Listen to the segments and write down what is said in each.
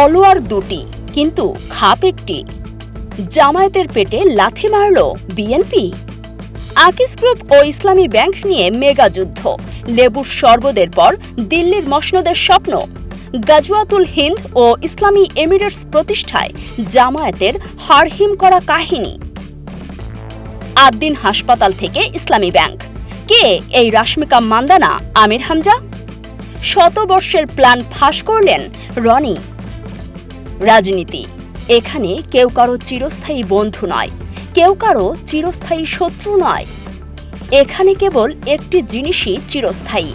তলোয়ার দুটি কিন্তু খাপ একটি। জামায়াতের পেটে লাথি মারল বিএনপি। আকিজ গ্রুপ ও ইসলামী ব্যাংক নিয়ে মেগা যুদ্ধ। লেবুর শরবতের পর দিল্লির মসনদের স্বপ্ন। গাজওয়াতুল হিন্দ ও ইসলামী এমিরেটস প্রতিষ্ঠায় জামায়াতের হাড়হিম করা কাহিনী। আদ্দিন হাসপাতাল থেকে ইসলামী ব্যাংক। কে এই রাশমিকা মান্দানা, আমির হামজা? শতবর্ষের প্ল্যান ফাঁস করলেন রনি। রাজনীতি, এখানে কেউ কারো চিরস্থায়ী বন্ধু নয়, কেউ কারো চিরস্থায়ী শত্রু নয়। এখানে কেবল একটি জিনিসই চিরস্থায়ী,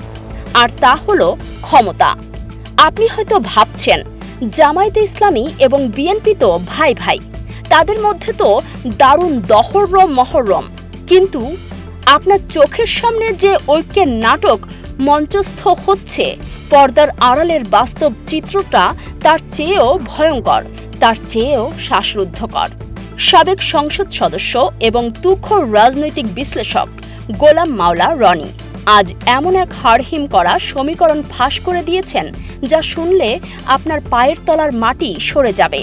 আর তা হলো ক্ষমতা। আপনি হয়তো ভাবছেন জামায়াতে ইসলামী এবং বিএনপি তো ভাই ভাই, তাদের মধ্যে তো দারুণ দহরম মহরম। কিন্তু আপনার চোখের সামনে যে ঐক্যের নাটক মঞ্চস্থ হচ্ছে, পর্দার আড়ালের বাস্তব চিত্রটা তার চেয়েও ভয়ঙ্কর, তার চেয়েও শ্বাসরুদ্ধকর। সাবেক সংসদ সদস্য এবং তুখোড় রাজনৈতিক বিশ্লেষক গোলাম মাওলা রনি আজ এমন এক হাড়হিম করা সমীকরণ ফাঁস করে দিয়েছেন, যা শুনলে আপনার পায়ের তলার মাটি সরে যাবে।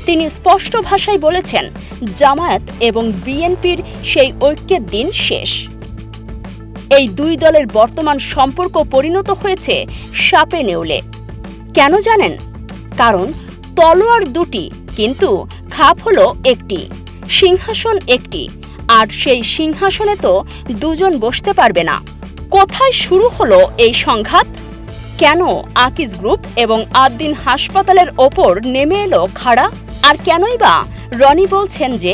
তিনি স্পষ্ট ভাষায় বলেছেন, জামায়াত এবং বিএনপির সেই ঐক্যের দিন শেষ। এই দুই দলের বর্তমান সম্পর্ক পরিণত হয়েছে সাপে নেউলে। কেন জানেন? কারণ তলোয়ার দুটি কিন্তু খাপ হলো একটি, সিংহাসন একটি, আর সেই সিংহাসনে তো দুজন বসতে পারবে না। কোথায় শুরু হলো এই সংঘাত? কেন আকিজ গ্রুপ এবং আদ্দিন হাসপাতালের ওপর নেমে এলো খাড়া? আর কেনই বা রনি বলছেন যে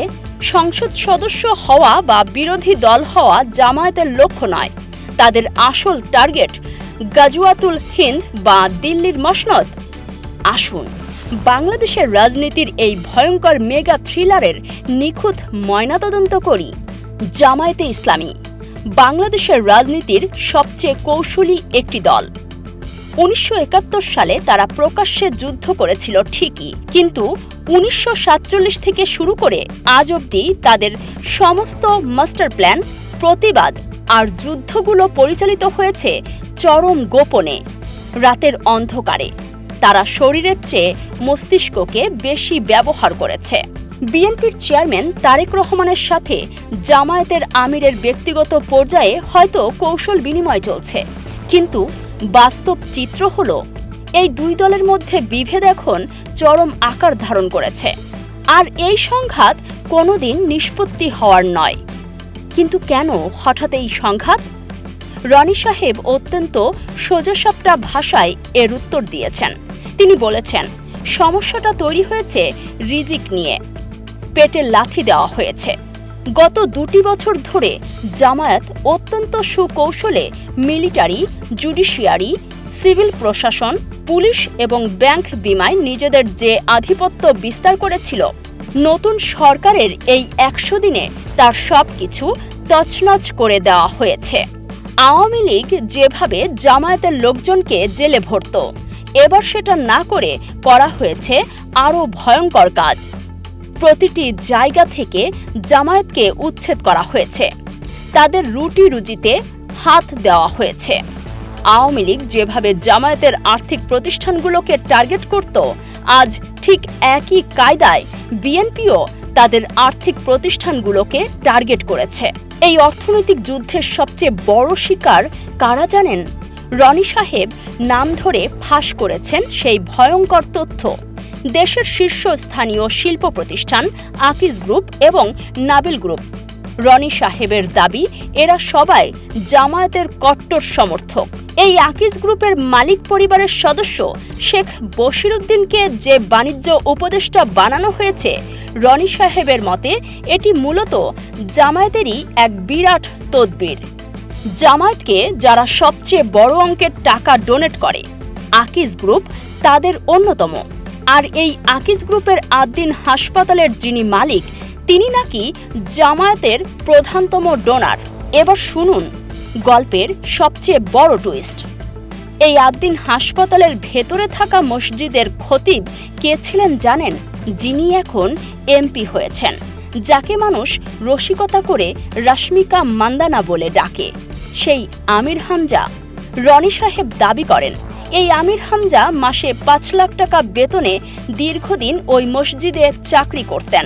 সংসদ সদস্য হওয়া বা বিরোধী দল হওয়া জামায়াতের লক্ষ্য নয়, তাদের আসল টার্গেট গাজওয়াতুল হিন্দ বা দিল্লির মসনদ? আসুন বাংলাদেশের রাজনীতির এই ভয়ঙ্কর মেগা থ্রিলারের নিখুঁত ময়নাতদন্ত করি। জামায়াতে ইসলামী বাংলাদেশের রাজনীতির সবচেয়ে কৌশলী একটি দল। 1971 সালে তারা প্রকাশ্যে যুদ্ধ করেছিল ঠিকই, কিন্তু 1947 থেকে শুরু করে আজ অবধি তাদের সমস্ত মাস্টার প্ল্যান, প্রতিবাদ আর যুদ্ধগুলো পরিচালিত হয়েছে চরম গোপনে, রাতের অন্ধকারে। তারা শরীরের চেয়ে মস্তিষ্ককে বেশি ব্যবহার করেছে। বিএনপির চেয়ারম্যান তারেক রহমানের সাথে জামায়াতের আমিরের ব্যক্তিগত পর্যায়ে হয়তো কৌশল বিনিময় চলছে, কিন্তু বাস্তব চিত্র হলো এই দুই দলের মধ্যে বিভেদ এখন চরম আকার ধারণ করেছে। আর এই সংঘাত কোনোদিন নিষ্পত্তি হওয়ার নয়। কিন্তু কেন হঠাৎ এই সংঘাত? রনি সাহেব অত্যন্ত সোজাসাপটা ভাষায় এর উত্তর দিয়েছেন। তিনি বলেছেন, সমস্যাটা তৈরি হয়েছে রিজিক নিয়ে। পেটে লাথি দেওয়া হয়েছে। গত 2 বছর ধরে জামায়াত অত্যন্ত সুকৌশলে মিলিটারি, জুডিশিয়ারি, সিভিল প্রশাসন, পুলিশ এবং ব্যাংক বিমায় নিজেদের যে আধিপত্য বিস্তার করেছিল, নতুন সরকারের এই 100 দিনে তার সবকিছু তছনছ করে দেওয়া হয়েছে। আওয়ামী লীগ যেভাবে জামায়াতের লোকজনকে জেলে ভরত, এবার সেটা না করে করা হয়েছে আরও ভয়ঙ্কর কাজ। প্রতিটি জায়গা থেকে জামায়াতকে উচ্ছেদ করা হয়েছে, তাদের রুটি রুজিতে হাত দেওয়া হয়েছে। আওয়ামী লীগ যেভাবে জামায়াতের আর্থিক প্রতিষ্ঠানগুলোকে টার্গেট করত, আজ ঠিক একই কায়দায় বিএনপিও তাদের আর্থিক প্রতিষ্ঠানগুলোকে টার্গেট করেছে। এই অর্থনৈতিক যুদ্ধের সবচেয়ে বড় শিকার কারা জানেন? রনি সাহেব নাম ধরে ফাঁস করেছেন সেই ভয়ঙ্কর তথ্য। দেশের শীর্ষস্থানীয় শিল্প প্রতিষ্ঠান আকিজ গ্রুপ এবং নাবিল গ্রুপ। রনি সাহেবের দাবি, এরা সবাই জামায়াতের কট্টর সমর্থক। এই আকিজ গ্রুপের মালিক পরিবারের সদস্য শেখ বশিরউদ্দিনকে যে বাণিজ্য উপদেষ্টা বানানো হয়েছে, রনি সাহেবের মতে এটি মূলত জামায়াতেরই এক বিরাট তদবির। জামায়াতকে যারা সবচেয়ে বড় অঙ্কের টাকা ডোনেট করে, আকিজ গ্রুপ তাদের অন্যতম। আর এই আকিজ গ্রুপের আদ্দিন হাসপাতালের যিনি মালিক, তিনি নাকি জামায়াতের প্রধানতম ডোনার। এবার শুনুন গল্পের সবচেয়ে বড় টুইস্ট। এই আদ্দিন হাসপাতালের ভেতরে থাকা মসজিদের খতিব কে ছিলেন জানেন? যিনি এখন এমপি হয়েছেন, যাকে মানুষ রসিকতা করে রাশমিকা মান্দানা বলে ডাকে, সেই আমির হামজা। রনি সাহেব দাবি করেন, এই আমির হামজা মাসে ৫ লাখ টাকা বেতনে দীর্ঘদিন ওই মসজিদে চাকরি করতেন।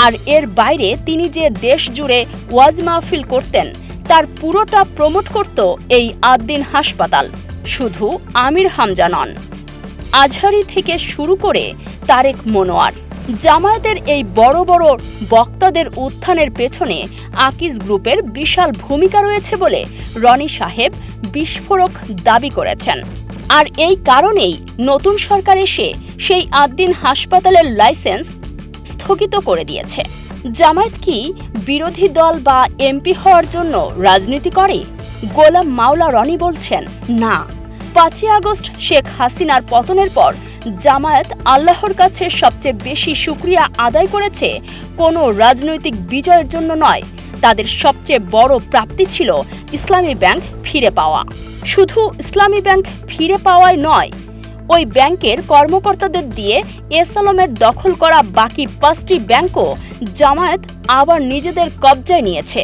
আর এর বাইরে তিনি যে দেশ জুড়ে ওয়াজ মাহফিল করতেন তার পুরোটা প্রমোট করত এই আদ্দিন হাসপাতাল। শুধু আমির হামজা নন, আজহারি থেকে শুরু করে তারেক মনোয়ার, জামায়াতের এই বড় বড় বক্তাদের উত্থানের পেছনে আকিজ গ্রুপের বিশাল ভূমিকা রয়েছে বলে রনি সাহেব বিস্ফোরক দাবি করেছেন। আর এই কারণেই নতুন সরকার এসে সেই আদ্দিন হাসপাতালের লাইসেন্স স্থগিত করে দিয়েছে। জামায়াত কি বিরোধী দল বা এমপি হওয়ার জন্য রাজনীতি করে? গোলাম মাওলা রনি বলছেন, না। ৫ই আগস্ট শেখ হাসিনার পতনের পর জামায়াত আল্লাহর কাছে সবচেয়ে বেশি শুকরিয়া আদায় করেছে কোনো রাজনৈতিক বিজয়ের জন্য নয়, তাদের সবচেয়ে বড় প্রাপ্তি ছিল ইসলামী ব্যাংক ফিরে পাওয়া। শুধু ইসলামী ব্যাংক ফিরে পাওয়াই নয়, ওই ব্যাংকের কর্মকর্তাদের দিয়ে এস আলমের দখল করা বাকি ৫টি ব্যাংকও জামায়াত আবার নিজেদের কবজায় নিয়েছে।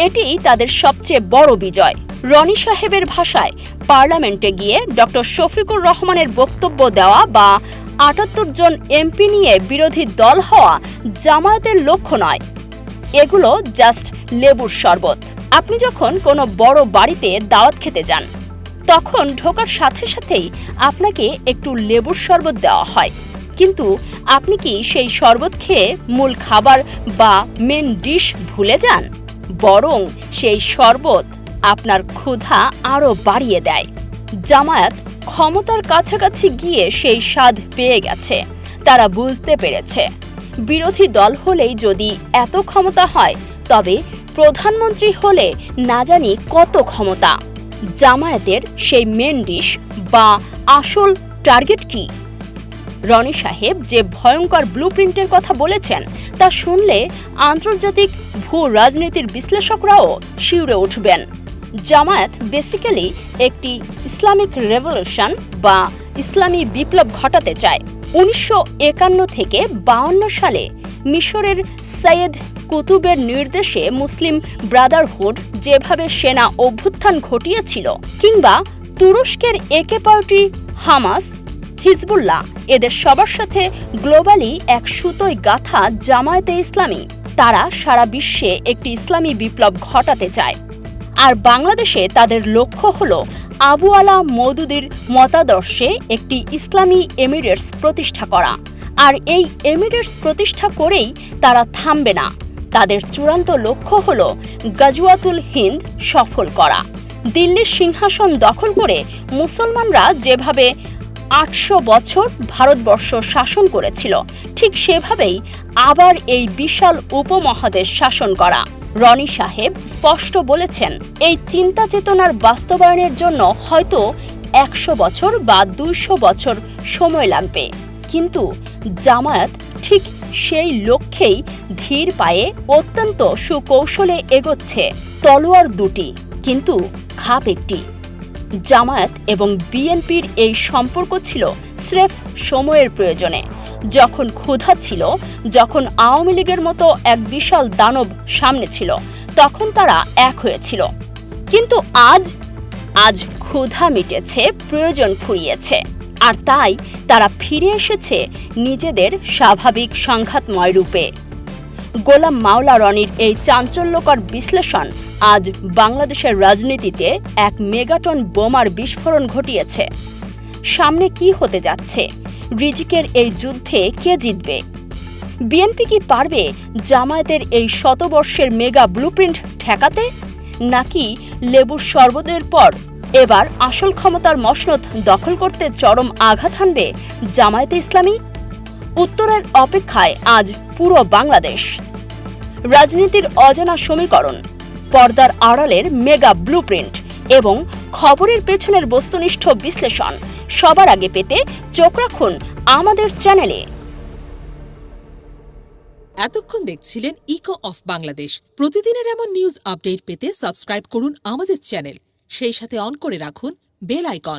এটিই তাদের সবচেয়ে বড় বিজয়। রনি সাহেবের ভাষায়, পার্লামেন্টে গিয়ে ডক্টর শফিকুর রহমানের বক্তব্য দেওয়া বা ৭৮ জন এমপি নিয়ে বিরোধী দল হওয়া জামায়াতের লক্ষ্য নয়। এগুলো জাস্ট লেবুর শরবত। আপনি যখন কোনো বড় বাড়িতে দাওয়াত খেতে যান, তখন ঢোকার সাথে সাথেই আপনাকে একটু লেবুর শরবত দেওয়া হয়, কিন্তু আপনি কি সেই শরবত খেয়ে মূল খাবার বা মেন ডিশ ভুলে যান? বরং সেই শরবত আপনার ক্ষুধা আরও বাড়িয়ে দেয়। জামায়াত ক্ষমতার কাছাকাছি গিয়ে সেই স্বাদ পেয়ে গেছে। তারা বুঝতে পেরেছে বিরোধী দল হলেই যদি এত ক্ষমতা হয়, তবে প্রধানমন্ত্রী হলে না জানি কত ক্ষমতা। জামায়াতের সেই মেন ডিশ বা আসল টার্গেট কি? রনি সাহেব যে ভয়ঙ্কর ব্লুপ্রিন্টের কথা বলেছেন তা শুনলে আন্তর্জাতিক ভূ রাজনীতির বিশ্লেষকরাও শিউরে উঠবেন। জামায়াত বেসিক্যালি একটি ইসলামিক রেভলিউশন বা ইসলামী বিপ্লব ঘটাতে চায়। ১৯৫১ থেকে ৫২ সালে মিশরের সৈয়দ কুতুবের নির্দেশে মুসলিম ব্রাদারহুড যেভাবে সেনা অভ্যুত্থান ঘটিয়েছিল, কিংবা তুরস্কের একে পার্টি, হামাস, হিজবুল্লাহ, এদের সবার সাথে গ্লোবালি এক সুতোয় গাঁথা জামায়াতে ইসলামী। তারা সারা বিশ্বে একটি ইসলামী বিপ্লব ঘটাতে চায়। আর বাংলাদেশে তাদের লক্ষ্য হল আবু আলা মওদুদির মতাদর্শে একটি ইসলামী এমিরেটস প্রতিষ্ঠা করা। আর এই এমিরেটস প্রতিষ্ঠা করেই তারা থামবে না। তাদের চূড়ান্ত লক্ষ্য হল গাজওয়াতুল হিন্দ সফল করা। দিল্লির সিংহাসন দখল করে মুসলমানরা যেভাবে ৮০০ বছর ভারতবর্ষ শাসন করেছিল, ঠিক সেভাবেই আবার এই বিশাল উপমহাদেশ শাসন করা। রনি সাহেব স্পষ্ট বলেছেন, এই চিন্তা চেতনার বাস্তবায়নের জন্য হয়তো ১০০ বছর বা ২০০ বছর সময় লাগবে, কিন্তু জামায়াত ঠিক সেই লক্ষ্যেই ধীর পায়ে অত্যন্ত সুকৌশলে এগোচ্ছে। তলোয়ার দুটি, কিন্তু খাপ একটি। জামায়াত এবং বিএনপির এই সম্পর্ক ছিল স্রেফ সময়ের প্রয়োজনে। যখন ক্ষুধা ছিল, যখন আওয়ামী লীগের মতো এক বিশাল দানব সামনে ছিল, তখন তারা এক হয়েছিল। কিন্তু আজ ক্ষুধা মিটেছে, প্রয়োজন ফুরিয়েছে, আর তাই তারা ফিরে এসেছে নিজেদের স্বাভাবিক সংঘাতময় রূপে। গোলাম মাওলা রনির এই চাঞ্চল্যকর বিশ্লেষণ আজ বাংলাদেশের রাজনীতিতে এক মেগাটন বোমার বিস্ফোরণ ঘটিয়েছে। সামনে কি হতে যাচ্ছে? রিজিকের এই যুদ্ধে কে জিতবে? বিএনপি কি পারবে জামায়াতের এই শতবর্ষের মেগা ব্লুপ্রিন্ট ঠেকাতে, নাকি লেবুর শরবতের পর এবার আসল ক্ষমতার মসনদ দখল করতে চরম আঘাত হানবে জামায়াতে ইসলামী? উত্তরের অপেক্ষায় আজ পুরো বাংলাদেশ। রাজনীতির অজানা সমীকরণ, পর্দার আড়ালের মেগা ব্লুপ্রিন্ট এবং খবরের পেছনের বস্তুনিষ্ঠ বিশ্লেষণ সবার আগে পেতে চোখ রাখুন আমাদের চ্যানেলে। এতক্ষণ দেখছিলেন ইকো অফ বাংলাদেশ। প্রতিদিনের এমন নিউজ আপডেট পেতে সাবস্ক্রাইব করুন আমাদের চ্যানেল, সেই সাথে অন করে রাখুন বেল আইকন।